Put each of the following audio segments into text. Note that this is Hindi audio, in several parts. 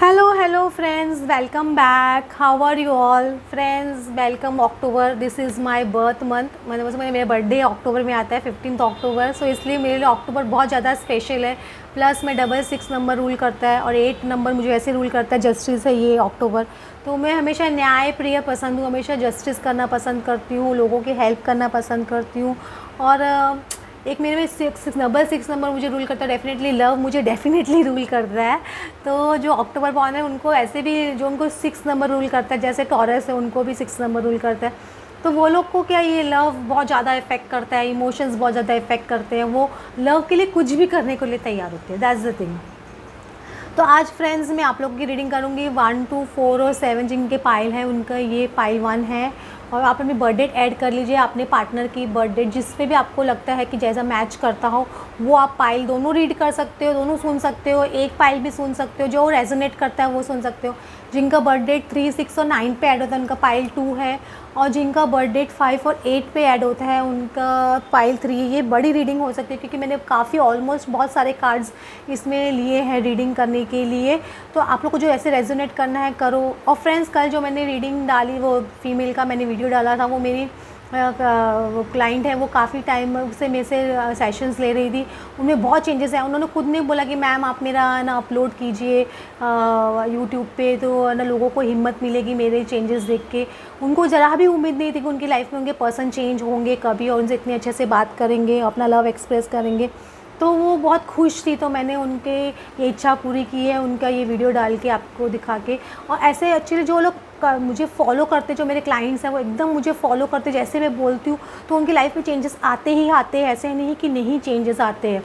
Hello friends, welcome back. How are you all? Friends, welcome October. This is my birth month. मतलब मेरा बर्थडे अक्टूबर में आता है 15 अक्टूबर. सो इसलिए मेरे लिए अक्टूबर बहुत ज़्यादा स्पेशल है. प्लस मैं 66 नंबर रूल करता है और 8 नंबर मुझे ऐसे रूल करता है जस्टिस है ये अक्टूबर. तो मैं हमेशा न्याय प्रिय पसंद हूँ, हमेशा जस्टिस करना पसंद करती हूँ, लोगों की हेल्प करना पसंद करती हूँ. और एक मेरे में 6 नंबर मुझे रूल करता है. डेफिनेटली लव मुझे डेफिनेटली रूल करता है. तो जो अक्टूबर बॉर्न है उनको ऐसे भी जो उनको 6 नंबर रूल करता है, जैसे टॉरस है उनको भी 6 नंबर रूल करता है. तो वो लोग को क्या ये लव बहुत ज़्यादा इफेक्ट करता है, इमोशंस बहुत ज़्यादा इफेक्ट करते हैं. वो लव के लिए कुछ भी करने के लिए तैयार होते हैं. That's the thing. तो आज फ्रेंड्स मैं आप लोगों की रीडिंग करूँगी 1, 2, 4 और 7 जिनके पाइल है उनका ये पाइल 1 है. और आप अपनी बर्थ डेट ऐड कर लीजिए, अपने पार्टनर की बर्थ डेट जिस पे भी आपको लगता है कि जैसा मैच करता हो वो आप पाइल दोनों रीड कर सकते हो, दोनों सुन सकते हो. एक पाइल भी सुन सकते हो, जो रेजोनेट करता है वो सुन सकते हो. जिनका बर्थ डेट 3, 6 और 9 पे ऐड होता है उनका पाइल 2 है. और जिनका बर्थ डेट 5 और 8 पे ऐड होता है उनका पाइल 3. ये बड़ी रीडिंग हो सकती है क्योंकि मैंने काफ़ी ऑलमोस्ट बहुत सारे कार्ड्स इसमें लिए हैं रीडिंग करने के लिए. तो आप लोग को जो ऐसे रेजोनेट करना है करो. और फ्रेंड्स कल जो मैंने रीडिंग डाली वो फीमेल का मैंने वीडियो डाला था, वो मेरी वो क्लाइंट है, वो काफ़ी टाइम से मेरे से सेशंस ले रही थी. उनमें बहुत चेंजेस हैं. उन्होंने खुद ने बोला कि मैम आप मेरा ना अपलोड कीजिए यूट्यूब पे, तो ना लोगों को हिम्मत मिलेगी मेरे चेंजेस देख के. उनको ज़रा भी उम्मीद नहीं थी कि उनकी लाइफ में उनके पर्सन चेंज होंगे कभी और उनसे इतने अच्छे से बात करेंगे, अपना लव एक्सप्रेस करेंगे. तो वो बहुत खुश थी. तो मैंने उनके ये इच्छा पूरी की है उनका ये वीडियो डाल के आपको दिखा के. और ऐसे एक्चुअली जो लोग मुझे फॉलो करते, जो मेरे क्लाइंट्स हैं वो एकदम मुझे फॉलो करते, जैसे मैं बोलती हूँ तो उनकी लाइफ में चेंजेस आते ही आते हैं. ऐसे नहीं कि नहीं चेंजेस आते हैं,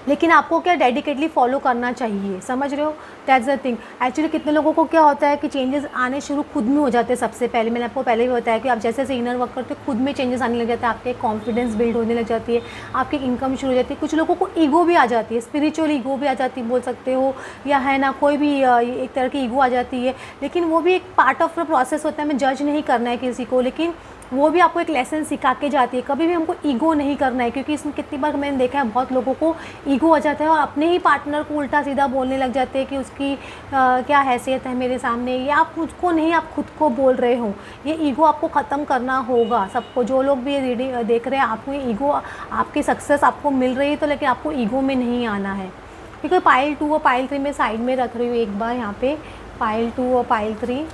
लेकिन आपको क्या डेडिकेटली फॉलो करना चाहिए. समझ रहे हो? That's the thing. एक्चुअली कितने लोगों को क्या होता है कि चेंजेस आने शुरू खुद में हो जाते हैं. सबसे पहले मैंने आपको पहले भी बताया कि आप जैसे जैसे इनर वर्क करते हो खुद में चेंजेस आने लग जाते हैं. आपके कॉन्फिडेंस बिल्ड होने लग जाती है, आपकी इनकम शुरू हो जाती है. कुछ लोगों को ईगो भी आ जाती है, स्पिरिचुअल ईगो भी आ जाती है बोल सकते हो, या है ना कोई भी एक तरह की ईगो आ जाती है. लेकिन वो भी एक पार्ट ऑफ द प्रोसेस होता है. हमें जज नहीं करना है किसी को, लेकिन वो भी आपको एक लेसन सिखा के जाती है. कभी भी हमको ईगो नहीं करना है, क्योंकि इसमें कितनी बार मैंने देखा है बहुत लोगों को ईगो आ जाता है और अपने ही पार्टनर को उल्टा सीधा बोलने लग जाते हैं कि उसकी क्या हैसियत है मेरे सामने. ये आप मुझको नहीं, आप खुद को बोल रहे हो. ये ईगो आपको ख़त्म करना होगा सबको. जो लोग भी ये रीडिंग देख रहे हैं, आपको ये ईगो, आपकी सक्सेस आपको मिल रही है तो, लेकिन आपको ईगो में नहीं आना है. क्योंकि पाइल 2 और पाइल 3 मैं साइड में रख रही हूँ एक बार. यहाँ पे पाइल 2 और पाइल 3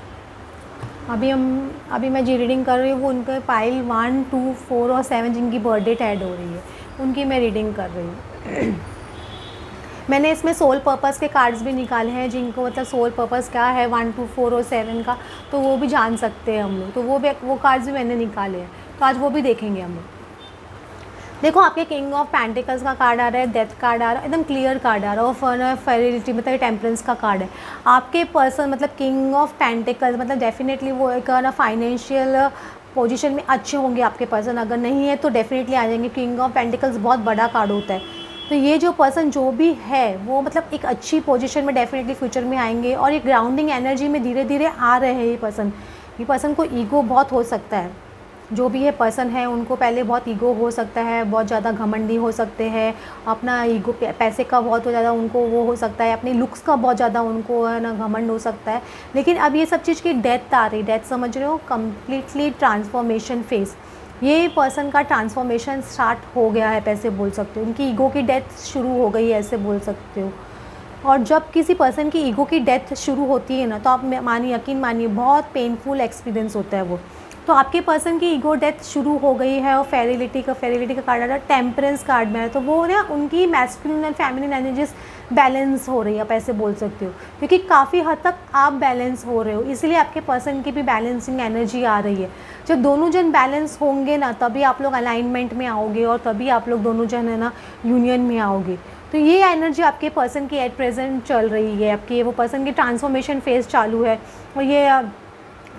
अभी मैं जी रीडिंग कर रही हूँ. वो उनके पाइल 1, 2, 4 और 7 जिनकी बर्थ डेट ऐड हो रही है उनकी मैं रीडिंग कर रही हूँ. मैंने इसमें सोल पर्पस के कार्ड्स भी निकाले हैं. जिनको मतलब सोल पर्पस क्या है 1, 2, 4 और 7 का, तो वो भी जान सकते हैं हम लोग. तो वो कार्ड्स भी मैंने निकाले हैं, तो आज वो भी देखेंगे हम लोग. देखो आपके किंग ऑफ पेंटिकल्स का कार्ड आ रहा है, डेथ कार्ड आ रहा है, एकदम क्लियर कार्ड आ रहा है. और फेरिलिटी मतलब टेम्परेंस का कार्ड है. आपके पर्सन मतलब किंग ऑफ पेंटिकल्स मतलब डेफिनेटली वो एक ना फाइनेंशियल पोजीशन में अच्छे होंगे आपके पर्सन. अगर नहीं है तो डेफिनेटली आ जाएंगे. किंग ऑफ पेंटिकल्स बहुत बड़ा कार्ड होता है. तो ये जो पर्सन जो भी है वो मतलब एक अच्छी पोजीशन में डेफिनेटली फ्यूचर में आएंगे. और ये ग्राउंडिंग एनर्जी में धीरे धीरे आ रहे हैं. ये पर्सन को ईगो बहुत हो सकता है. जो भी ये पर्सन है उनको पहले बहुत ईगो हो सकता है, बहुत ज़्यादा घमंडी हो सकते हैं. अपना ईगो पैसे का बहुत ज़्यादा उनको वो हो सकता है, अपने लुक्स का बहुत ज़्यादा उनको है ना घमंड हो सकता है. लेकिन अब ये सब चीज़ की डेथ आ रही. डेथ समझ रहे हो? Completely transformation phase. ये पर्सन का ट्रांसफॉर्मेशन स्टार्ट हो गया है ऐसे बोल सकते हो. उनकी ईगो की डेथ शुरू हो गई है ऐसे बोल सकते हो. और जब किसी पर्सन की ईगो की डेथ शुरू होती है ना, तो आप मानिए, यकीन मानिए, बहुत पेनफुल एक्सपीरियंस होता है वो. तो आपके पर्सन की ईगो डेथ शुरू हो गई है. और फेरिलिटी का कार्ड आ रहा है, टेम्परेंस कार्ड में है. तो वो ना उनकी masculine and feminine energies balance हो रही है आप ऐसे बोल सकते हो. क्योंकि काफ़ी हद तक आप बैलेंस हो रहे हो, इसलिए आपके पर्सन की भी बैलेंसिंग एनर्जी आ रही है. जब दोनों जन बैलेंस होंगे ना, तभी आप लोग अलाइनमेंट में आओगे और तभी आप लोग दोनों जन है ना यूनियन में आओगे. तो ये एनर्जी आपके पर्सन की एट प्रेजेंट चल रही है. आपकी वो पर्सन की ट्रांसफॉर्मेशन फेज़ चालू है. और ये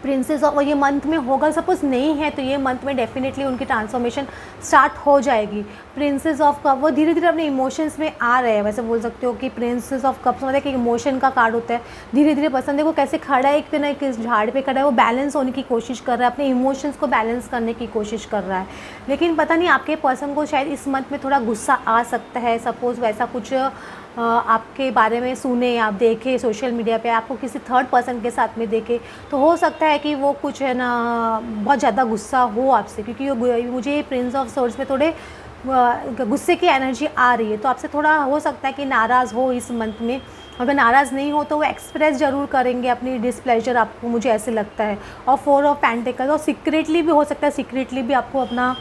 प्रिंसेस ऑफ, और ये मंथ में होगा, सपोज़ नहीं है तो ये मंथ में डेफिनेटली उनकी ट्रांसफॉर्मेशन स्टार्ट हो जाएगी. प्रिंसेस ऑफ कप वो धीरे धीरे अपने इमोशंस में आ रहे हैं. वैसे बोल सकते हो कि प्रिंसेस ऑफ कप्स मतलब कि इमोशन का कार्ड होता है. धीरे धीरे पसंद देखो कैसे खड़ा है, एक ना किस झाड़ पे खड़ा है, वो बैलेंस होने की कोशिश कर रहा है, अपने इमोशंस को बैलेंस करने की कोशिश कर रहा है. लेकिन पता नहीं आपके पर्सन को शायद इस मंथ में थोड़ा गुस्सा आ सकता है. सपोज़ वैसा कुछ आपके बारे में सुने, आप देखें सोशल मीडिया पे, आपको किसी थर्ड पर्सन के साथ में देखे, तो हो सकता है कि वो कुछ है ना बहुत ज़्यादा गुस्सा हो आपसे, क्योंकि मुझे प्रिंस ऑफ सोर्स में थोड़े गुस्से की एनर्जी आ रही है। तो आपसे थोड़ा हो सकता है कि नाराज़ हो इस मंथ में। अगर नाराज़ नहीं हो तो वो एक्सप्रेस ज़रूर करेंगे अपनी डिसप्लेजर आपको, मुझे ऐसे लगता है। और 4 ऑफ पेंटिकल, और सीक्रेटली भी हो सकता है, सीक्रेटली भी आपको अपना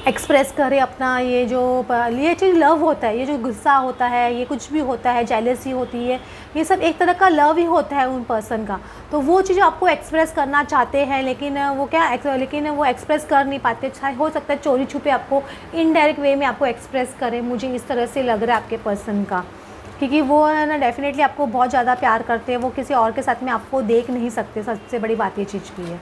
एक्सप्रेस करे अपना ये चीज़ लव होता है, ये जो गुस्सा होता है, ये कुछ भी होता है, जेलसी होती है, ये सब एक तरह का लव ही होता है उन पर्सन का। तो वो चीज़ आपको एक्सप्रेस करना चाहते हैं, लेकिन वो एक्सप्रेस कर नहीं पाते। हो सकता है चोरी छुपे आपको इनडायरेक्ट वे में आपको एक्सप्रेस करें, मुझे इस तरह से लग रहा है आपके पर्सन का, क्योंकि वो है ना डेफिनेटली आपको बहुत ज़्यादा प्यार करते हैं। वो किसी और के साथ में आपको देख नहीं सकते, सबसे बड़ी बात ये चीज़ की है।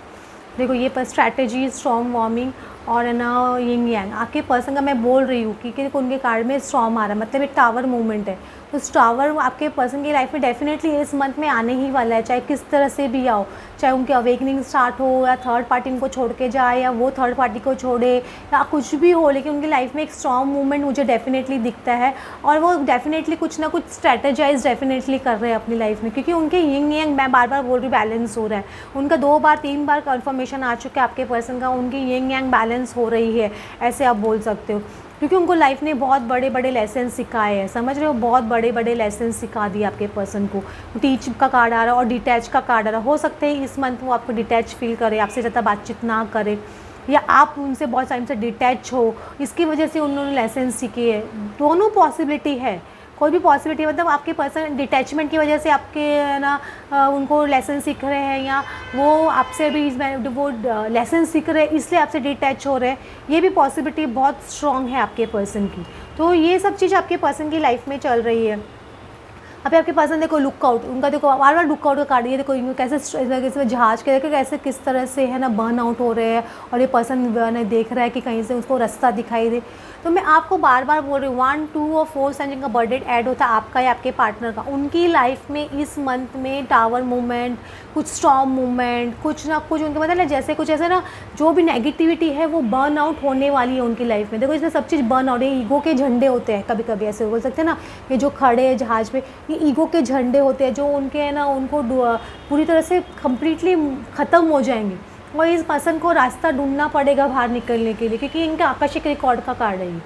देखो ये पर स्ट्रैटेजी, स्ट्रॉन्ग वार्मिंग और है ना यिंग यांग, आपके पर्सन का मैं बोल रही हूँ कि उनके कार्ड में स्टॉर्म आ रहा है, मतलब एक टावर मूवमेंट है। तो टावर आपके पर्सन की लाइफ में डेफिनेटली इस मंथ में आने ही वाला है, चाहे किस तरह से भी आओ, चाहे उनकी अवेकनिंग स्टार्ट हो या थर्ड पार्टी उनको छोड़ के जाए या वो थर्ड पार्टी को छोड़े या कुछ भी हो, लेकिन उनकी लाइफ में एक स्ट्रॉन्ग मूवमेंट मुझे डेफिनेटली दिखता है। और वो डेफिनेटली कुछ ना कुछ स्ट्रैटेजाइज डेफिनेटली कर रहे हैं अपनी लाइफ में, क्योंकि उनके यिंग यांग, मैं बार बार बोल रही हूँ, बैलेंस हो रहा है। उनका 2 बार 3 बार कन्फर्मेशन आ चुका है आपके पर्सन का, उनकी यिंग यांग बैलेंस हो रही है, ऐसे आप बोल सकते हो। क्योंकि उनको लाइफ ने बहुत बड़े बड़े लेसन सिखाए हैं, समझ रहे हो, बहुत बड़े बड़े लेसन सिखा दिए आपके पर्सन को। टीच का कार्ड आ रहा है और डिटैच का कार्ड आ रहा है। हो सकता है इस मंथ वो आपको डिटैच फील करे, आपसे ज़्यादा बातचीत ना करे, या आप उनसे बहुत टाइम से डिटैच हो, इसकी वजह से उन्होंने लेसन सीखे है। दोनों पॉसिबिलिटी है, कोई भी पॉसिबिलिटी, मतलब आपके पर्सन डिटैचमेंट की वजह से आपके ना उनको लेसन सीख रहे हैं, या वो आपसे भी वो लेसन सीख रहे हैं इसलिए आपसे डिटैच हो रहे हैं, ये भी पॉसिबिलिटी बहुत स्ट्रॉन्ग है आपके पर्सन की। तो ये सब चीज़ आपके पर्सन की लाइफ में चल रही है। अभी आपके पर्सन देखो लुकआउट, उनका देखो बार बार लुकआउट का कार्ड, ये देखो इनको कैसे जहाज के देखो कैसे किस तरह से है ना बर्न आउट हो रहे हैं, और ये पर्सन देख रहा है कि कहीं से उसको रास्ता दिखाई दे। तो मैं आपको बार बार बोल रही हूँ, 1, 2 और 4 सन जिनका बर्थडे ऐड होता है आपका या आपके पार्टनर का, उनकी लाइफ में इस मंथ में टावर मूवमेंट, कुछ स्टॉर्म मूवमेंट, कुछ ना कुछ उनके मतलब जैसे कुछ ऐसे ना जो भी नेगेटिविटी है वो बर्न आउट होने वाली है उनकी लाइफ में। देखो इसमें सब चीज़ बर्न आउट है, ईगो के झंडे होते हैं, कभी कभी ऐसे बोल सकते हैं ना, ये जो खड़े हैं जहाज पे, ये ईगो के झंडे होते हैं जो उनके है ना, उनको पूरी तरह से कम्प्लीटली ख़त्म हो जाएंगे, और इस पर्सन को रास्ता ढूंढना पड़ेगा बाहर निकलने के लिए, क्योंकि इनके आकस्मिक रिकॉर्ड का कार्ड है ये।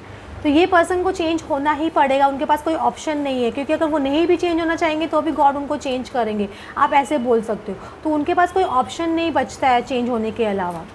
तो ये पर्सन को चेंज होना ही पड़ेगा, उनके पास कोई ऑप्शन नहीं है, क्योंकि अगर वो नहीं भी चेंज होना चाहेंगे तो भी गॉड उनको चेंज करेंगे, आप ऐसे बोल सकते हो। तो उनके पास कोई ऑप्शन नहीं बचता है चेंज होने के अलावा।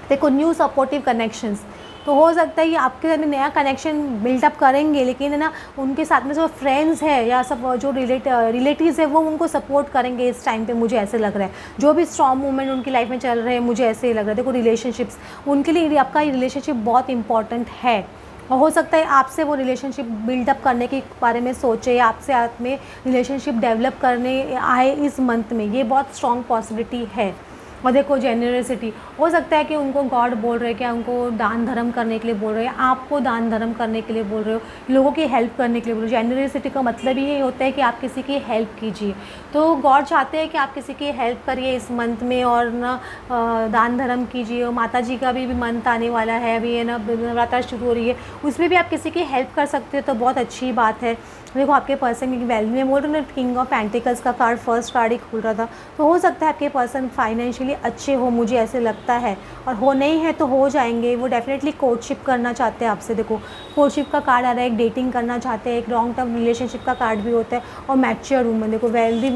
देखो न्यू सपोर्टिव कनेक्शंस, तो हो सकता है ये आपके साथ में नया कनेक्शन बिल्डअप करेंगे, लेकिन है ना उनके साथ में जो फ्रेंड्स है या सब जो रिलेटिव्स है वो उनको सपोर्ट करेंगे इस टाइम पे, मुझे ऐसे लग रहा है। जो भी स्ट्रॉन्ग मूवमेंट उनकी लाइफ में चल रहे हैं, मुझे ऐसे ही लग रहा है। देखो रिलेशनशिप्स, उनके लिए आपका रिलेशनशिप बहुत इंपॉर्टेंट है, और हो सकता है आपसे वो रिलेशनशिप बिल्डअप करने के बारे में सोचे, या आपसे आप में रिलेशनशिप डेवलप करने आए इस मंथ में, ये बहुत स्ट्रॉन्ग पॉसिबिलिटी है। और देखो जेनरसिटी, हो सकता है कि उनको गॉड बोल रहे हैं, क्या उनको दान धर्म करने के लिए बोल रहे हैं, आपको दान धर्म करने के लिए बोल रहे हो, लोगों की हेल्प करने के लिए बोल रहे हो। जेनरसिटी का मतलब ही ये होता है कि आप किसी की हेल्प कीजिए। तो गॉड चाहते हैं कि आप किसी की हेल्प करिए इस मंथ में, और ना दान धर्म कीजिए। और माता जी का भी मंथ आने वाला है, अभी है ना नवरात्र शुरू हो रही है, उसमें भी आप किसी की हेल्प कर सकते हो, तो बहुत अच्छी बात है। देखो आपके पर्सन की वैल्यू में बोल रहे हो ना, किंग ऑफ पेंटिकल्स का कार्ड फर्स्ट कार्ड ही खुल रहा था, तो हो सकता है आपके पर्सन फाइनेंशियली अच्छे हो, मुझे ऐसे लगता है, और हो नहीं है तो हो जाएंगे। वो डेफिनेटली कोर्टशिप करना चाहते हैं आपसे। देखो कोर्टशिप का कार्ड आ रहा है, एक डेटिंग करना चाहते हैं, एक लॉन्ग टर्म रिलेशनशिप का कार्ड भी होता है, और मैच्योर वूमन, देखो wealthy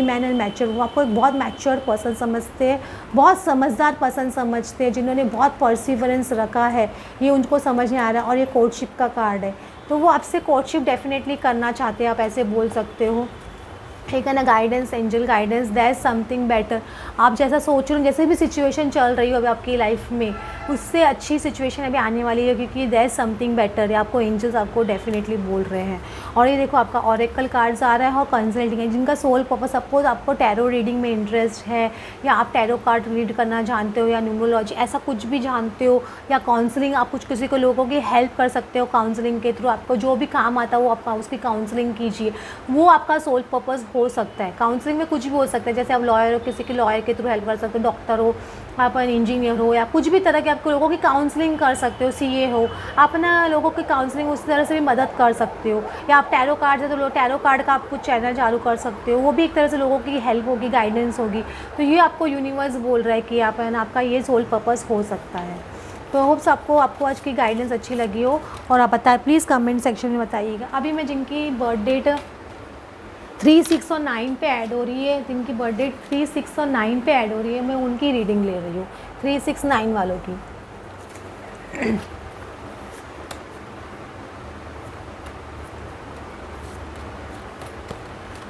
man and mature woman, आपको एक बहुत मैच्योर पर्सन समझते हैं, बहुत समझदार पर्सन समझते हैं, जिन्होंने बहुत परसिवरेंस रखा है, ये उनको समझ में आ रहा है। और ये कोर्टशिप का कार्ड है, तो वो आपसे कोर्टशिप डेफिनेटली करना चाहते हैं, आप ऐसे बोल सकते हो। ठीक है ना, guidance, angel guidance, that something better. आप जैसा सोच रहे हो, जैसे भी सिचुएशन चल रही हो अभी आपकी लाइफ में, उससे अच्छी सिचुएशन अभी आने वाली है, क्योंकि दैट समथिंग बेटर है, आपको एंजल्स आपको डेफिनेटली बोल रहे हैं। और ये देखो आपका ऑरेकल कार्ड्स आ रहा है, और कंसल्टिंग है, जिनका सोल पर्पस, सपोज आपको टैरो रीडिंग में इंटरेस्ट है, या आप टैरो कार्ड रीड करना जानते हो, या न्यूमरोलॉजी ऐसा कुछ भी जानते हो, या काउंसलिंग, आप कुछ किसी को लोगों की हेल्प कर सकते हो काउंसलिंग के थ्रू, आपको जो भी काम आता है वो आपका उसकी काउंसलिंग कीजिए, वो आपका सोल पर्पस हो सकता है। काउंसलिंग में कुछ भी हो सकता है, जैसे आप लॉयर हो, किसी के लॉयर के थ्रू हेल्प कर सकते हो, डॉक्टर हो, आप इंजीनियर हो या कुछ भी तरह के आप लोगों की काउंसलिंग कर सकते हो, सीए हो, आप ना लोगों की काउंसलिंग उस तरह से भी मदद कर सकते हो। या आप टैरो कार्ड है तो टैरो कार्ड का आप कुछ चैनल चालू कर सकते हो, वो भी एक तरह से लोगों की हेल्प होगी, गाइडेंस होगी। तो ये आपको यूनिवर्स बोल रहा है कि आप है ना, आपका ये सोल पर्पस हो सकता है। तो होप्स आपको आज की गाइडेंस अच्छी लगी हो, और आप प्लीज़ कमेंट सेक्शन में बताइएगा। अभी मैं जिनकी बर्थ डेट 3, 6 और 9 पे ऐड हो रही है, जिनकी बर्थडे 3, 6 और 9 पे ऐड हो रही है, मैं उनकी रीडिंग ले रही हूँ, 3, 6, 9 वालों की।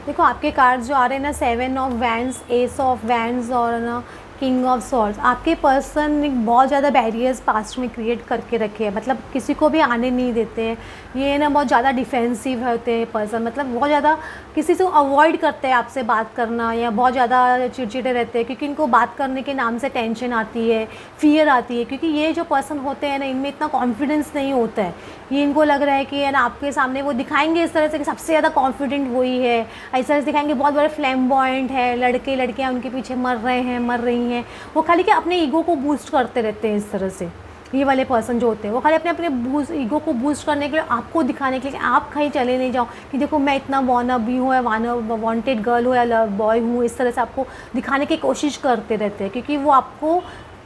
देखो आपके कार्ड्स जो आ रहे हैं ना, 7 of wands, S of wands और ना किंग ऑफ सॉर्ड्स। आपके पर्सन ने बहुत ज़्यादा बैरियर्स पास्ट में क्रिएट करके रखे हैं, मतलब किसी को भी आने नहीं देते हैं। ये ना बहुत ज़्यादा डिफेंसिव होते हैं पर्सन, मतलब बहुत ज़्यादा किसी से अवॉइड करते हैं आपसे बात करना, या बहुत ज़्यादा चिड़चिड़े रहते हैं, क्योंकि इनको बात करने के नाम से टेंशन आती है, फियर आती है। क्योंकि ये जो पर्सन होते हैं ना, इनमें इतना कॉन्फिडेंस नहीं होता है। ये इनको लग रहा है कि है ना, आपके सामने वो दिखाएंगे इस तरह से कि सबसे ज़्यादा कॉन्फिडेंट वही है, ऐसा दिखाएंगे बहुत बड़े फ्लैम्बॉयंट है, लड़के लड़कियां उनके पीछे मर रहे हैं, मर रही हैं। वो खाली कि अपने ईगो को बूस्ट करते रहते हैं इस तरह से। ये वाले पर्सन जो होते हैं वो खाली अपने ईगो को बूस्ट करने के लिए, आपको दिखाने के लिए कि आप कहीं चले नहीं जाओ, कि देखो मैं इतना वानबी हूँ या वांटेड गर्ल हूँ या बॉय हूँ, इस तरह से आपको दिखाने की कोशिश करते रहते हैं, क्योंकि वो आपको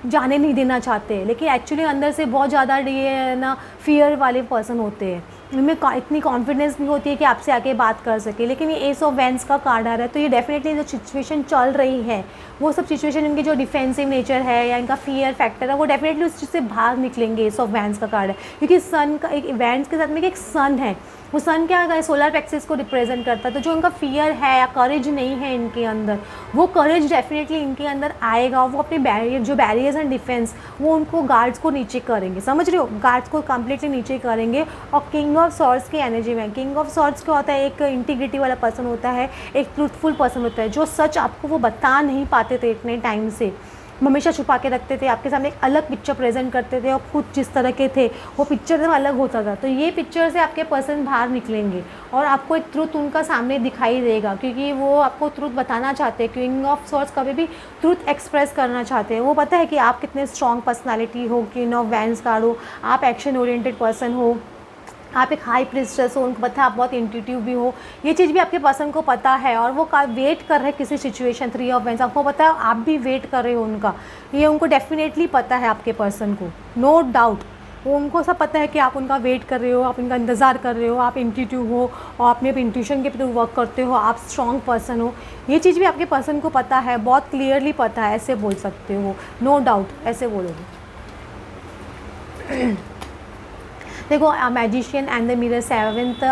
जाने नहीं देना चाहते हैं। लेकिन एक्चुअली अंदर से बहुत ज़्यादा ये ना फियर वाले पर्सन होते हैं, इनमें इतनी कॉन्फिडेंस नहीं होती है कि आपसे आके बात कर सके। लेकिन ये एस ऑफ वैंड्स का कार्ड आ रहा है, तो ये डेफिनेटली जो सिचुएशन चल रही है, वो सब सिचुएशन, इनकी जो डिफेंसिव नेचर है या इनका फियर फैक्टर है, वो डेफिनेटली उस चीज़ से बाहर निकलेंगे। एस ऑफ वैंड्स का कार्ड है, क्योंकि सन का एक वैंड्स के साथ में एक सन है, वो सन क्या है, सोलर प्लेक्सिस को रिप्रेजेंट करता है। तो जो उनका फियर है या करेज नहीं है इनके अंदर, वो करेज डेफिनेटली इनके अंदर आएगा। वो अपने बैरियर्स एंड डिफेंस, वो उनको गार्ड्स को नीचे करेंगे, समझ रहे हो, गार्ड्स को कंप्लीटली नीचे करेंगे। और किंग ऑफ सॉर्ड्स की एनर्जी में, किंग ऑफ सॉर्ड्स क्या होता है, एक इंटीग्रिटी वाला पर्सन होता है, एक ट्रूथफुल पर्सन होता है, जो सच आपको वो बता नहीं पाते थे इतने टाइम से, हमेशा छुपा के रखते थे, आपके सामने एक अलग पिक्चर प्रेजेंट करते थे, और खुद जिस तरह के थे वो पिक्चर एकदम अलग होता था। तो ये पिक्चर से आपके पर्सन बाहर निकलेंगे और आपको एक ट्रुथ उनका सामने दिखाई देगा, क्योंकि वो आपको ट्रुथ बताना चाहते हैं। किंग ऑफ सॉर्ड्स कभी भी ट्रुथ एक्सप्रेस करना चाहते हैं। वो पता है कि आप कितने स्ट्रॉन्ग पर्सनैलिटी हो, किंग ऑफ वैंड्स कार्ड हो, आप एक्शन ओरिएंटेड पर्सन हो, आप एक हाई प्रिस्टेस हो, उनको पता है आप बहुत इंट्यूटिव भी हो, ये चीज़ भी आपके पर्सन को पता है। और वो वेट कर रहे हैं किसी सिचुएशन, 3 ऑफ वैंड्स, आपको पता है आप भी वेट कर रहे हो उनका, ये उनको डेफिनेटली पता है आपके पर्सन को, नो डाउट। वो उनको सब पता है कि आप उनका वेट कर रहे हो, आप उनका इंतज़ार कर रहे हो, आप इंट्यूटिव हो और अपने इंट्यूशन के थ्रू वर्क करते हो, आप स्ट्रॉन्ग पर्सन हो, ये चीज़ भी आपके पर्सन को पता है, बहुत क्लियरली पता है, ऐसे बोल सकते हो, नो डाउट ऐसे बोलोगे। देखो magician and the mirror, 7th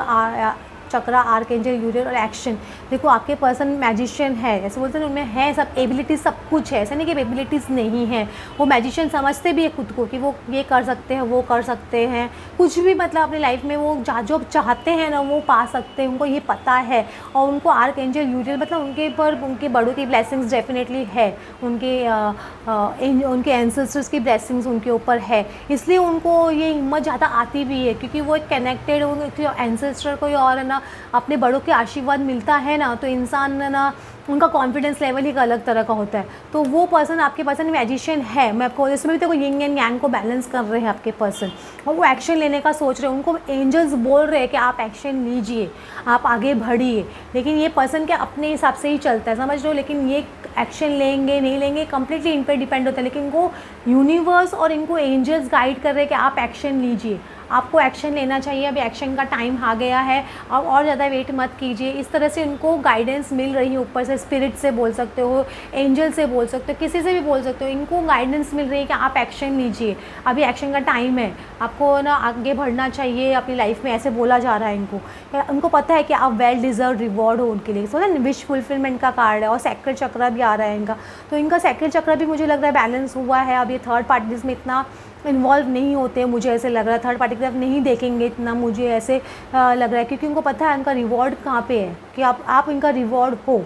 chakra, archangel Uriel और एक्शन। देखो आपके पर्सन मैजिशियन है, ऐसे बोलते हैं उनमें है सब एबिलिटीज़, सब कुछ है, ऐसा नहीं कि एबिलिटीज़ नहीं है। वो मैजिशियन समझते भी है खुद को कि वो ये कर सकते हैं, वो कर सकते हैं, कुछ भी मतलब अपनी लाइफ में वो जो चाहते हैं ना वो पा सकते हैं, उनको ये पता है। और उनको आर्कएंजल यूरियल मतलब उनके पर उनके बड़ों की ब्लेसिंग्स डेफिनेटली है, उनके एंसेस्टर्स की ब्लेसिंग्स उनके ऊपर है, इसलिए उनको ये हिम्मत ज़्यादा आती भी है, क्योंकि वो एक कनेक्टेड एंसेस्टर को और ना अपने बड़ों के आशीर्वाद मिलता है ना, तो इंसान ना उनका कॉन्फिडेंस लेवल ही एक अलग तरह का होता है। तो वो पर्सन आपके पर्सन मैजिशियन है, मैं आपको इसमें भी देखो यिंग एंड यांग को बैलेंस कर रहे हैं आपके पर्सन, और वो एक्शन लेने का सोच रहे हैं। उनको एंजल्स बोल रहे हैं कि आप एक्शन लीजिए, आप आगे बढ़िए, लेकिन ये पर्सन के अपने हिसाब से ही चलता है, समझ लो। लेकिन ये एक्शन लेंगे नहीं लेंगे कंप्लीटली इन पर डिपेंड होता है, लेकिन इनको यूनिवर्स और इनको एंजल्स गाइड कर रहे हैं कि आप एक्शन लीजिए, आपको एक्शन लेना चाहिए, अभी एक्शन का टाइम आ गया है, अब और ज़्यादा वेट मत कीजिए। इस तरह से उनको गाइडेंस मिल रही है ऊपर से, स्पिरिट से बोल सकते हो, एंजल से बोल सकते हो, किसी से भी बोल सकते हो, इनको गाइडेंस मिल रही है कि आप एक्शन लीजिए, अभी एक्शन का टाइम है, आपको ना आगे बढ़ना चाहिए अपनी लाइफ में, ऐसे बोला जा रहा है इनको। उनको पता है कि आप वेल डिजर्व रिवॉर्ड हो उनके लिए। सो ना विश फुलफिलमेंट का कार्ड है, और सेक्रेड चक्र भी आ रहा है इनका, तो इनका सेक्रेड चक्र भी मुझे लग रहा है बैलेंस हुआ है। अब ये थर्ड पार्टीज में इतना इन्वॉल्व नहीं होते हैं, मुझे ऐसे लग रहा है, थर्ड पार्टी की तरफ नहीं देखेंगे इतना, मुझे ऐसे लग रहा है, क्योंकि उनको पता है उनका रिवॉर्ड कहाँ पे है, कि आप इनका रिवॉर्ड हो,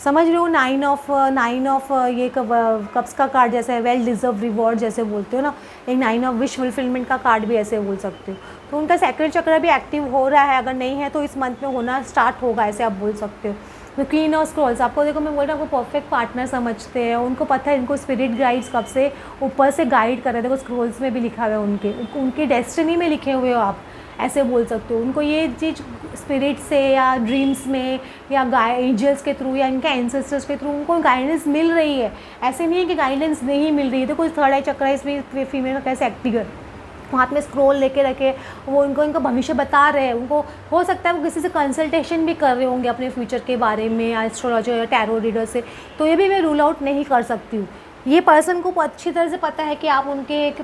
समझ रहे हो। 9 ऑफ ये कप्स का कार्ड जैसे है, वेल डिजर्व रिवॉर्ड जैसे बोलते हो ना, एक 9 ऑफ विश फुलफिलमेंट का कार्ड भी ऐसे बोल सकते हो। तो उनका सेक्रेड चक्र भी एक्टिव हो रहा है, अगर नहीं है तो इस मंथ में होना स्टार्ट होगा, ऐसे आप बोल सकते हो। तो क्वीन ऑफ स्क्रॉल्स आपको देखो, मैं बोल रहा हूँ आपको परफेक्ट पार्टनर समझते हैं, उनको पता है इनको स्पिरिट गाइड्स कब से ऊपर से गाइड कर रहे हैं। देखो स्क्रॉल्स में भी लिखा हुआ है उनकी डेस्टिनी में लिखे हुए हो आप, ऐसे बोल सकते हो। उनको ये चीज़ स्पिरिट से या ड्रीम्स में या एंजल्स के थ्रू या इनके एंसेस्टर्स के थ्रू उनको गाइडेंस मिल रही है। ऐसे नहीं है कि गाइडेंस नहीं मिल रही है। देखो थर्ड आई चक्र है, इसमें फीमेल का कैसे एक्टिव है, हाथ में स्क्रॉल लेके रखे, वो उनको इनका भविष्य बता रहे हैं। उनको हो सकता है वो किसी से कंसल्टेशन भी कर रहे होंगे अपने फ्यूचर के बारे में, या एस्ट्रोलॉजर या टैरो रीडर से। तो ये भी मैं रूल आउट नहीं कर सकती हूँ। ये पर्सन को अच्छी तरह से पता है कि आप उनके एक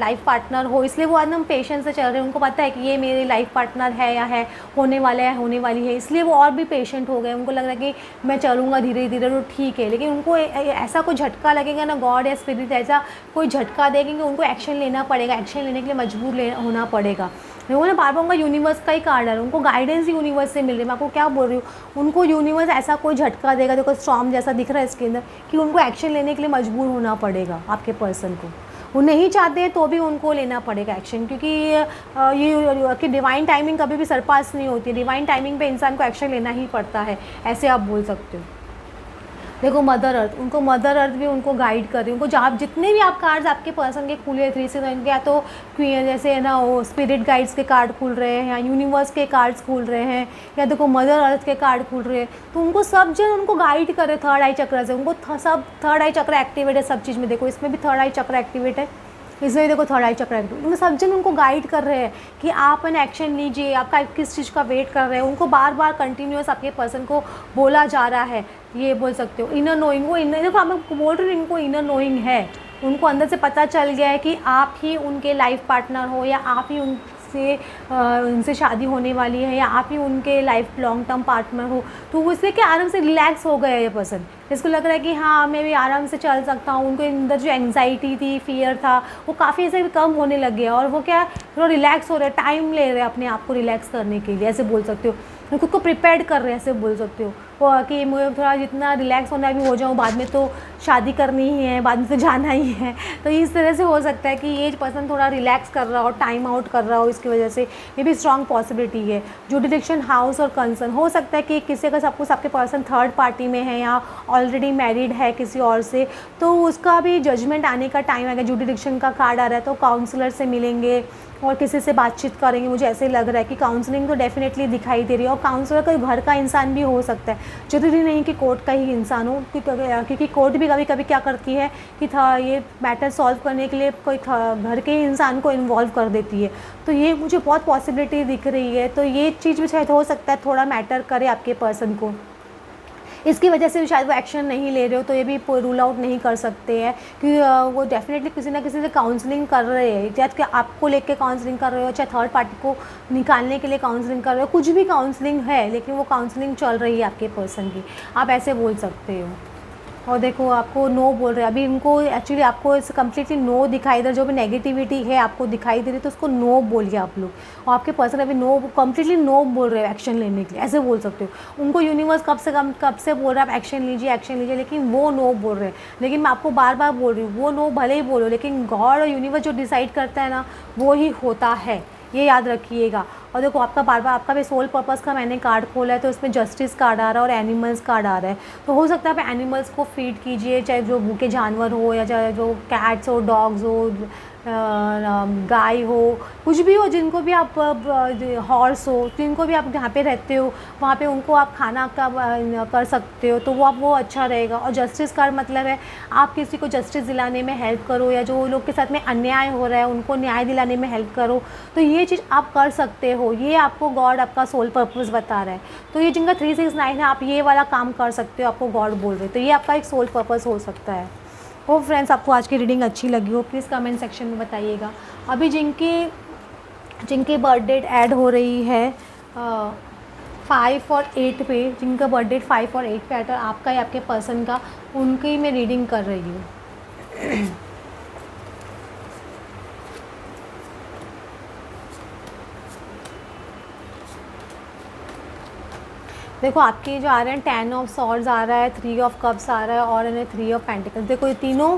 लाइफ पार्टनर हो, इसलिए वो एकदम पेशेंस से चल रहे हैं। उनको पता है कि ये मेरे लाइफ पार्टनर है या है, होने वाला है, होने वाली है, इसलिए वो और भी पेशेंट हो गए। उनको लग रहा है कि मैं चलूँगा धीरे धीरे तो ठीक है। लेकिन उनको ऐसा कोई झटका लगेगा ना, गॉड या स्पिरिट ऐसा कोई झटका देंगे, उनको एक्शन लेना पड़ेगा। एक्शन लेने के लिए मजबूर होना पड़ेगा। वो ना बार बार उनका यूनिवर्स का ही कार्ड है, उनको गाइडेंस ही यूनिवर्स से मिल रही है। मैं आपको क्या बोल रही हूँ, उनको यूनिवर्स ऐसा कोई झटका देगा, देखो स्टॉर्म जैसा दिख रहा है इसके अंदर, कि उनको एक्शन लेने के लिए मजबूर होना पड़ेगा आपके पर्सन को। वो नहीं चाहते हैं तो भी उनको लेना पड़ेगा एक्शन, क्योंकि ये कि डिवाइन टाइमिंग कभी भी सरपास नहीं होती। डिवाइन टाइमिंग पे इंसान को एक्शन लेना ही पड़ता है, ऐसे आप बोल सकते हो। देखो मदर अर्थ, उनको मदर अर्थ भी उनको गाइड कर रही है। उनको जहाँ जितने भी आप कार्ड्स आपके पर्सन के खुले 3 से या तो जैसे है ना वो स्पिरिट गाइड्स के कार्ड खुल रहे हैं, या यूनिवर्स के कार्ड्स खुल रहे हैं, या देखो मदर अर्थ के कार्ड खुल रहे हैं, तो उनको सब जन उनको गाइड करे थर्ड आई चक्र से। उनको सब थर्ड आई चक्र एक्टिवेट है सब चीज़ में। देखो इसमें भी थर्ड आई चक्र एक्टिवेट है, इसमें देखो थर्ड आई चक्र एक्टिवेट। उनको सब जन उनको गाइड कर रहे हैं कि आप एन एक्शन लीजिए, आपका किस चीज़ का वेट कर रहे हैं। उनको बार बार कंटिन्यूस आपके पर्सन को बोला जा रहा है, ये बोल सकते हो। इनर नोइंग, वो इनर, देखो मैं बोल रही हूँ इनको इनर नोइंग है। उनको अंदर से पता चल गया है कि आप ही उनके लाइफ पार्टनर हो, या आप ही उनसे शादी होने वाली है, या आप ही उनके लाइफ लॉन्ग टर्म पार्टनर हो। तो वो इसलिए कि आराम से रिलैक्स हो गया ये पर्सन। इसको लग रहा है कि हाँ मैं भी आराम से चल सकता हूँ। उनको अंदर जो एंग्जाइटी थी, फियर था, वो काफ़ी ऐसे कम होने लग गया, और वो क्या थोड़ा रिलैक्स हो रहे हैं, टाइम ले रहे हैं अपने आप को रिलैक्स करने के लिए, ऐसे बोल सकते हो। खुद को प्रिपेयर कर रहे हैं, ऐसे बोल सकते हो। वो कि मुझे थोड़ा जितना रिलैक्स होना भी हो जाऊँ, बाद में तो शादी करनी ही है, बाद में तो जाना ही है। तो इस तरह से हो सकता है कि ये पर्सन थोड़ा रिलैक्स कर रहा हो, टाइम आउट कर रहा हो, इसकी वजह से ये भी स्ट्रॉन्ग पॉसिबिलिटी है। जो डिरेक्शन हाउस और कंसर्न हो सकता है कि किसी का सब कुछ आपके पर्सन थर्ड पार्टी में है या ऑलरेडी मैरिड है किसी और से, तो उसका भी जजमेंट आने का टाइम आएगा। जो डिरेक्शन का कार्ड आ रहा है तो काउंसलर से मिलेंगे और किसी से बातचीत करेंगे। मुझे ऐसे लग रहा है कि काउंसलिंग तो डेफिनेटली दिखाई दे रही है, और काउंसलर कोई घर का इंसान भी हो सकता है, जरूरी नहीं कि कोर्ट का ही इंसान हो। क्योंकि कोर्ट भी कभी कभी क्या करती है कि ये मैटर सॉल्व करने के लिए कोई घर के ही इंसान को इन्वॉल्व कर देती है। तो ये मुझे बहुत पॉसिबिलिटी दिख रही है। तो ये चीज़ भी शायद हो सकता है थोड़ा मैटर करे आपके पर्सन को, इसकी वजह से शायद वो एक्शन नहीं ले रहे हो। तो ये भी रूल आउट नहीं कर सकते हैं कि वो डेफिनेटली किसी ना किसी से काउंसलिंग कर रहे हैं, चाहे कि आपको लेके काउंसलिंग कर रहे हो, चाहे थर्ड पार्टी को निकालने के लिए काउंसलिंग कर रहे हो, कुछ भी काउंसलिंग है, लेकिन वो काउंसलिंग चल रही है आपके पर्सन की, आप ऐसे बोल सकते हो। और देखो आपको नो बोल रहे हैं अभी, इनको एक्चुअली आपको इस कम्प्लीटली नो दिखाई दे रहा, जो भी नेगेटिविटी है आपको दिखाई दे रही है, तो उसको नो बोलिए आप लोग। और आपके पर्सन अभी नो कम्प्लीटली नो बोल रहे हो एक्शन लेने के लिए, ऐसे बोल सकते हो। उनको यूनिवर्स कब से बोल रहा है आप एक्शन लीजिए, लेकिन वो नो बोल रहे हैं। लेकिन मैं आपको बार बार बोल रही हूँ, वो नो भले ही बोलो, लेकिन गॉड और यूनिवर्स जो डिसाइड करता है ना, वो ही होता है, ये याद रखिएगा। और देखो आपका बार बार आपका भी सोल पर्पस का मैंने कार्ड खोला है, तो इसमें जस्टिस कार्ड आ रहा है और एनिमल्स कार्ड आ रहा है। तो हो सकता है आप एनिमल्स को फीड कीजिए, चाहे जो भूखे जानवर हो, या चाहे जो कैट्स हो, डॉग्स हो, गाय हो, कुछ भी हो, जिनको भी आप हॉर्स हो, जिनको भी आप जहाँ पे रहते हो वहाँ पे उनको आप खाना का कर सकते हो, तो वो अच्छा रहेगा। और जस्टिस कार्ड मतलब है आप किसी को जस्टिस दिलाने में हेल्प करो, या जो लोग के साथ में अन्याय हो रहा है उनको न्याय दिलाने में हेल्प करो। तो ये चीज़ आप कर सकते हो, ये आपको गॉड आपका सोल पर्पस बता रहा है। तो ये जिनका 369 है, आप ये वाला काम कर सकते हो, आपको गॉड बोल रहे, तो ये आपका एक सोल पर्पस हो सकता है। हो फ्रेंड्स, आपको आज की रीडिंग अच्छी लगी हो प्लीज़ कमेंट सेक्शन में बताइएगा। अभी जिनकी बर्थ डेट ऐड हो रही है 5 और 8 पे, जिनका बर्थ डेट 5 और 8 पे ऐड, आपका या आपके पर्सन का, उनकी मैं रीडिंग कर रही हूँ। देखो आपके जो आ रहे हैं 10 ऑफ सॉर्ड्स आ रहा है, 3 ऑफ कप्स आ रहा है, और इन्हें 3 ऑफ पेंटिकल्स। देखो ये तीनों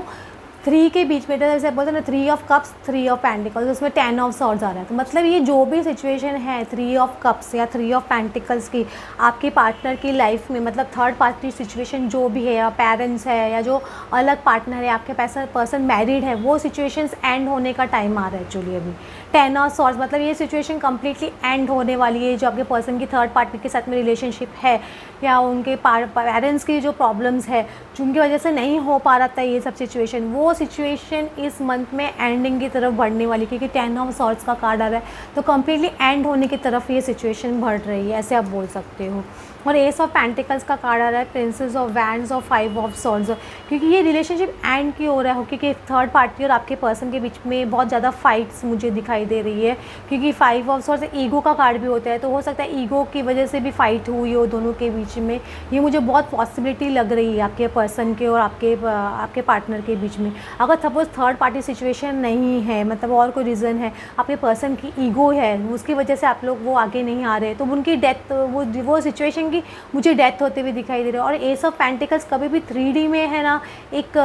3 के बीच में, जैसे बोलते हैं ना 3 ऑफ कप्स 3 ऑफ पेंटिकल्स, उसमें 10 ऑफ सॉर्ड्स आ रहा है। तो मतलब ये जो भी सिचुएशन है 3 ऑफ कप्स या 3 ऑफ पेंटिकल्स की आपके पार्टनर की लाइफ में, मतलब थर्ड पार्टी सिचुएशन जो भी है, या पेरेंट्स है या जो अलग पार्टनर है, आपके पर्सन मैरिड है, वो सिचुएशंस एंड होने का टाइम आ रहा है एक्चुअली अभी। 10 ऑफ सॉर्ड्स मतलब ये सिचुएशन कंप्लीटली एंड होने वाली है। जो आपके पर्सन की थर्ड पार्टी के साथ में रिलेशनशिप है, या उनके पेरेंट्स की जो प्रॉब्लम्स है जिनकी वजह से नहीं हो पा रहा था ये सब सिचुएशन, वो सिचुएशन इस मंथ में एंडिंग की तरफ बढ़ने वाली, क्योंकि 10 ऑफ सॉर्ड्स का कार्ड आ रहा है। तो कम्प्लीटली एंड होने की तरफ ये सिचुएशन बढ़ रही है, ऐसे आप बोल सकते हो। और एस ऑफ पेंटिकल्स का कार्ड आ रहा है, प्रिंसेस ऑफ वैंड्स और 5 ऑफ सॉर्ड्स, क्योंकि ये रिलेशनशिप एंड की हो रहा है, क्योंकि थर्ड पार्टी और आपके पर्सन के बीच में बहुत ज़्यादा फाइट्स मुझे दिखाई दे रही है। क्योंकि 5 ऑफ सॉर्ड्स ईगो का कार्ड भी होता है, तो हो सकता है ईगो की वजह से भी फाइट हुई हो दोनों के बीच में। ये मुझे बहुत पॉसिबिलिटी लग रही है आपके पर्सन के और आपके पार्टनर के बीच में। अगर सपोज थर्ड पार्टी सिचुएशन नहीं है, मतलब और कोई रीज़न है, आपके पर्सन की ईगो है, उसकी वजह से आप लोग वो आगे नहीं आ रहे, तो उनकी डेथ, वो सिचुएशन की मुझे डेथ होते हुए दिखाई दे रही है। और एस ऑफ पेंटिकल्स कभी भी 3D में है ना, एक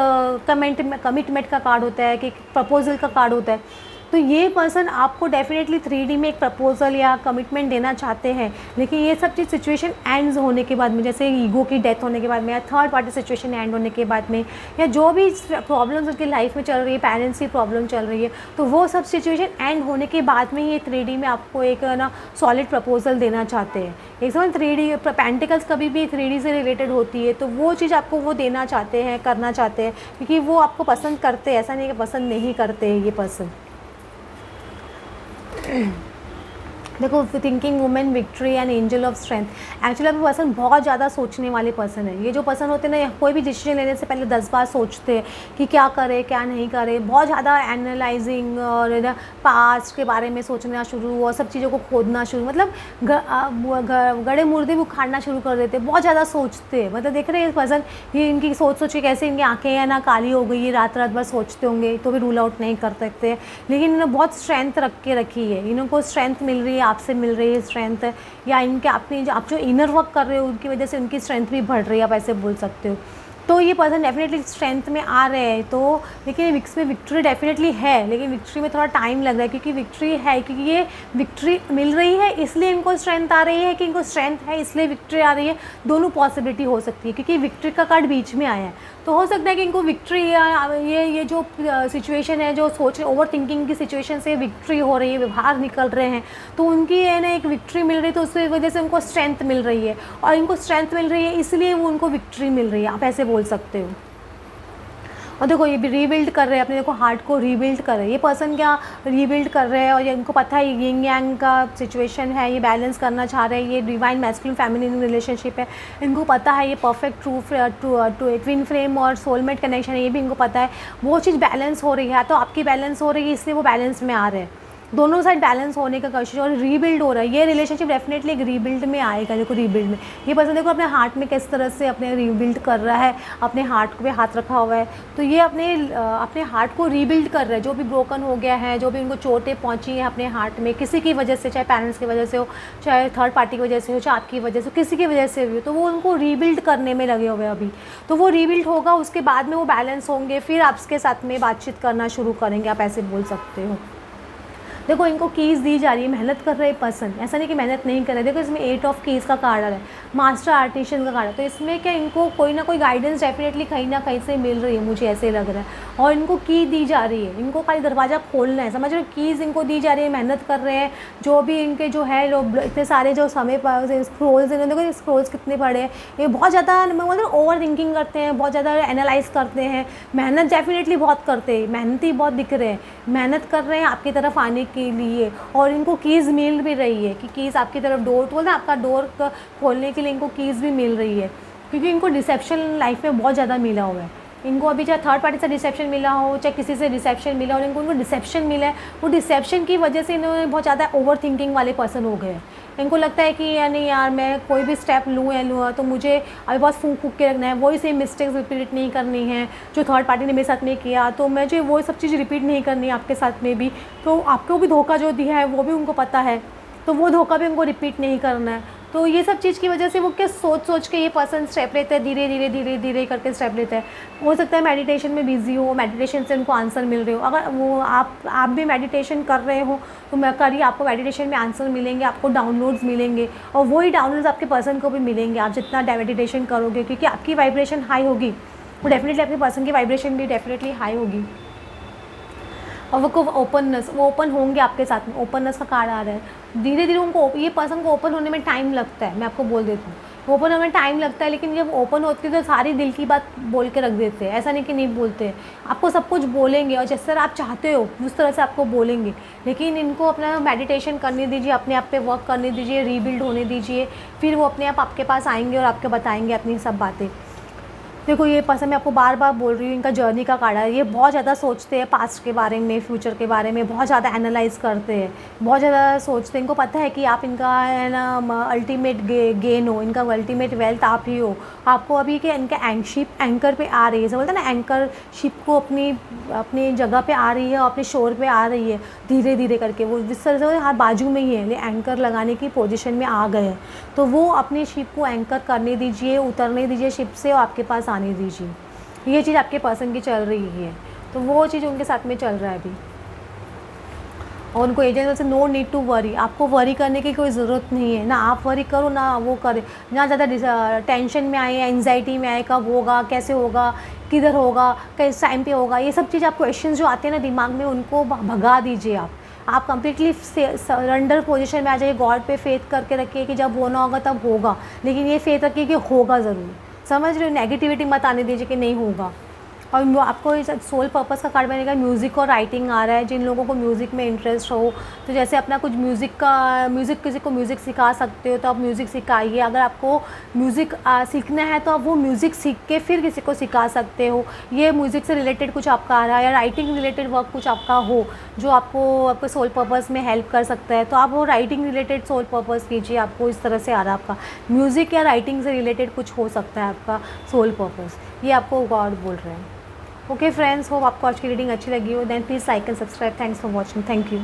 कमिटमेंट का कार्ड होता है, कि एक प्रपोजल का कार्ड होता है। तो ये पर्सन आपको डेफिनेटली 3D में एक प्रपोजल या कमिटमेंट देना चाहते हैं, लेकिन ये सब चीज़ सिचुएशन एंड्स होने के बाद में, जैसे ईगो की डेथ होने के बाद में, या थर्ड पार्टी सिचुएशन एंड होने के बाद में, या जो भी प्रॉब्लम्स उनकी लाइफ में चल रही है, पेरेंट्स की प्रॉब्लम चल रही है, तो वो सब सिचुएशन एंड होने के बाद में ये 3D में आपको एक ना सॉलिड प्रपोजल देना चाहते हैं। एक समझ 3D पेंटिकल्स कभी भी 3D से रिलेटेड होती है, तो वो चीज़ आपको वो देना चाहते हैं, करना चाहते हैं, क्योंकि वो आपको पसंद करते हैं, ऐसा नहीं कि पसंद नहीं करते हैं ये पर्सन। देखो, thinking women, victory and angel of strength. Actually आपका पर्सन बहुत ज़्यादा सोचने वाले पर्सन है। ये जो पर्सन होते हैं ना, कोई भी डिसीजन लेने से पहले 10 बार सोचते हैं कि क्या करे क्या नहीं करे, बहुत ज़्यादा एनालाइजिंग और पास्ट के बारे में सोचना शुरू और सब चीज़ों को खोदना शुरू, मतलब गड़े मुर्दे भी उखाड़ना शुरू कर देते, बहुत ज़्यादा सोचते हैं। मतलब देख रहे हैं पर्सन, ये इनकी सोच के कैसे इनकी आँखें है ना काली हो गई, ये रात भर सोचते होंगे, तो भी रूल आउट नहीं कर सकते। लेकिन इन्होंने बहुत स्ट्रेंथ रखी है, इनको स्ट्रेंथ मिल रही है, आपसे मिल रही है स्ट्रेंथ, या इनके अपनी आप जो इनर वर्क कर रहे हो उनकी वजह से उनकी स्ट्रेंथ भी बढ़ रही है, आप ऐसे बोल सकते हो। तो ये पर्सन डेफिनेटली स्ट्रेंथ में आ रहे हैं, तो लेकिन इसमें विक्ट्री डेफिनेटली है, लेकिन विक्ट्री में थोड़ा टाइम लग रहा है, क्योंकि विक्ट्री है, क्योंकि ये विक्ट्री मिल रही है इसलिए इनको स्ट्रेंथ आ रही है, कि इनको स्ट्रेंथ है इसलिए विक्ट्री आ रही है। दोनों पॉसिबिलिटी हो सकती है, क्योंकि विक्ट्री का कार्ड बीच में आया है, तो हो सकता है कि इनको विक्ट्री ये जो सिचुएशन है, जो सोच ओवर थिंकिंग की सिचुएशन से विक्ट्री हो रही है, बाहर निकल रहे हैं, तो उनकी है ना एक विक्ट्री मिल रही है, तो उसकी वजह से उनको स्ट्रेंथ मिल रही है, और इनको स्ट्रेंथ मिल रही है इसलिए वो उनको विक्ट्री मिल रही है, आप ऐसे बोल सकते हो। और देखो, ये भी रीबिल्ड कर रहे हैं अपने, देखो हार्ट को रीबिल्ड कर रहे हैं ये पर्सन, क्या रीबिल्ड कर रहे हैं, और ये इनको पता है यिंग यांग का सिचुएशन है, ये बैलेंस करना चाह रहे हैं, ये डिवाइन मैस्कुलिन फेमिनिन रिलेशनशिप है, इनको पता है ये परफेक्ट ट्रू ट्विन फ्लेम और सोलमेट कनेक्शन है, ये भी इनको पता है। वो चीज़ बैलेंस हो रही है, तो आपकी बैलेंस हो रही है इसलिए वो बैलेंस में आ रहे हैं, दोनों साइड बैलेंस होने का कोशिश, और रीबिल्ड हो रहा है ये रिलेशनशिप, डेफिनेटली एक रीबिल्ड में आएगा। देखो रीबिल्ड में ये पर्सन देखो अपने हार्ट में किस तरह से अपने रीबिल्ड कर रहा है, अपने हार्ट पे हाथ रखा हुआ है, तो ये अपने हार्ट को रीबिल्ड कर रहा है, जो भी ब्रोकन हो गया है, जो भी उनको चोटें पहुंची हैं अपने हार्ट में किसी की वजह से, चाहे पेरेंट्स की वजह से हो, चाहे थर्ड पार्टी की वजह से हो, चाहे आपकी वजह से, किसी की वजह से भी हो, तो वो उनको रीबिल्ड करने में लगे हुए अभी। तो वो रीबिल्ड होगा, उसके बाद में वो बैलेंस होंगे, फिर आपके साथ में बातचीत करना शुरू करेंगे, आप ऐसे बोल सकते हो। देखो, इनको कीज़ दी जा रही है, मेहनत कर रहे पर्सन, ऐसा नहीं कि मेहनत नहीं कर रहे। देखो इसमें 8 ऑफ कीज़ का कार्ड आ रहा है, मास्टर आर्टिशियन का कार्ड है, तो इसमें क्या इनको कोई ना कोई गाइडेंस डेफिनेटली कहीं ना कहीं से मिल रही है, मुझे ऐसे लग रहा है। और इनको की दी जा रही है, इनको खाली दरवाज़ा खोलना है, समझ रहे हो, कीज़ इनको दी जा रही है, मेहनत कर रहे हैं, जो भी इनके जो है इतने सारे जो समय पर स्क्रोल्स, इन्होंने देखो स्क्रोल्स कितने पड़े हैं, ये बहुत ज़्यादा मतलब ओवर थिंकिंग करते हैं, बहुत ज़्यादा एनालाइज करते हैं, मेहनत डेफिनेटली बहुत करते हैं, मेहनती बहुत दिख रहे हैं, मेहनत कर रहे हैं आपकी तरफ आने के लिए, और इनको कीज़ मिल भी रही है, कि कीज़ आपकी तरफ डोर, तो बोलते हैं आपका डोर खोलने के लिए इनको कीज़ भी मिल रही है, क्योंकि इनको डिसेप्शन लाइफ में बहुत ज़्यादा मिला हुआ है। इनको अभी चाहे थर्ड पार्टी से डिसेप्शन मिला हो, चाहे किसी से डिसेप्शन मिला हो, इनको डिसेप्शन मिला है, वो डिसेप्शन की वजह से इन्होंने बहुत ज़्यादा ओवर थिंकिंग वाले पर्सन हो गए। इनको लगता है कि यार नहीं यार, मैं कोई भी स्टेप लूँ या लूँ तो मुझे अभी बहुत फूक के रखना है, वही सेम मिस्टेक्स रिपीट नहीं करनी है जो थर्ड पार्टी ने मेरे साथ में किया, तो मुझे वो सब चीज़ रिपीट नहीं करनी है आपके साथ में भी। तो आपको भी धोखा जो दिया है वो भी उनको पता है, तो वो धोखा भी उनको रिपीट नहीं करना है। तो ये सब चीज़ की वजह से वो क्या सोच के ये पर्सन स्टेप लेते हैं, धीरे धीरे धीरे धीरे करके स्टेप लेते हैं। हो सकता है मेडिटेशन में बिज़ी हो, मेडिटेशन से उनको आंसर मिल रहे हो। अगर वो आप भी मेडिटेशन कर रहे हो तो मैं करिए, आपको मेडिटेशन में आंसर मिलेंगे, आपको डाउनलोड्स मिलेंगे और वही डाउनलोड्स आपके पर्सन को भी मिलेंगे आप जितना मेडिटेशन करोगे, क्योंकि आपकी वाइब्रेशन हाई होगी, वो डेफिनेटली आपके पर्सन की वाइब्रेशन भी डेफिनेटली हाई होगी। और वो ओपननेस, वो ओपन होंगे आपके साथ में, ओपननेस का कार्ड आ रहा है। धीरे धीरे उनको ये पर्सन को ओपन होने में टाइम लगता है, मैं आपको बोल देती हूँ, ओपन होने में टाइम लगता है, लेकिन जब ओपन होती है तो सारी दिल की बात बोल के रख देते हैं। ऐसा नहीं कि नहीं बोलते, आपको सब कुछ बोलेंगे और जिस तरह आप चाहते हो उस तरह से आपको बोलेंगे। लेकिन इनको अपना मेडिटेशन करने दीजिए, अपने आप पे वर्क करने दीजिए, रीबिल्ड होने दीजिए, फिर वो अपने आप आपके पास आएंगे और आपको बताएंगे अपनी सब बातें। देखो ये पर्सन, मैं आपको बार बार बोल रही हूँ, इनका जर्नी का कार्ड है। ये बहुत ज़्यादा सोचते हैं पास्ट के बारे में, फ्यूचर के बारे में बहुत ज़्यादा एनालाइज करते हैं, बहुत ज़्यादा सोचते हैं। इनको पता है कि आप इनका है ना अल्टीमेट गेन हो, इनका अल्टीमेट वेल्थ आप ही हो। आपको अभी कि इनका शिप एंकर पे आ रही है, बोलते हैं ना एंकर शिप को अपनी जगह पे आ रही है और अपने शोर पे आ रही है धीरे धीरे करके। वो जिस तरह से हर बाजू में ही है, एंकर लगाने की पोजीशन में आ गए हैं। तो वो अपनी शिप को एंकर करने दीजिए, उतरने दीजिए शिप से और आपके पास आने दीजिए। ये चीज़ आपके पर्सन की चल रही है, तो वो चीज़ उनके साथ में चल रहा है अभी। और उनको एजेंट से नो नीड टू वरी, आपको वरी करने की कोई ज़रूरत नहीं है, ना आप वरी करो ना वो करे, ना ज़्यादा टेंशन में आए, एंजाइटी में आए, कब होगा, कैसे होगा, किधर होगा, किस टाइम पे होगा। ये सब चीज़ आप क्वेश्चंस जो आते हैं ना दिमाग में, उनको भगा दीजिए। आप कंप्लीटली सरेंडर पोजीशन में आ जाइए, गॉड पे फेथ करके रखिए कि जब होना होगा तब होगा, लेकिन ये फेथ रखिए कि होगा ज़रूर। समझ रहे हो, नेगेटिविटी मत आने दीजिए कि नहीं होगा। और आपको इस सोल पर्पस का कार्ड बनेगा, म्यूज़िक और राइटिंग आ रहा है। जिन लोगों को म्यूज़िक में इंटरेस्ट हो, तो जैसे अपना कुछ म्यूज़िक किसी को म्यूज़िक सिखा सकते हो तो आप म्यूज़िक सिखाइए। अगर आपको म्यूज़िक सीखना है तो आप वो म्यूज़िक सीख के फिर किसी को सिखा सकते हो। ये म्यूज़िक से रिलेटेड कुछ आपका आ रहा है या राइटिंग रिलेटेड वर्क कुछ आपका हो जो आपको सोल पर्पस में हेल्प कर सकता है, तो आप वो राइटिंग रिलेटेड सोल पर्पस कीजिए। आपको इस तरह से आ रहा है, आपका म्यूज़िक या राइटिंग से रिलेटेड कुछ हो सकता है आपका सोल पर्पस, ये आपको गॉड बोल रहे हैं। ओके फ्रेंड्स, होप आपको आज की रीडिंग अच्छी लगी हो। Then please like and subscribe. Thanks for watching. Thank you.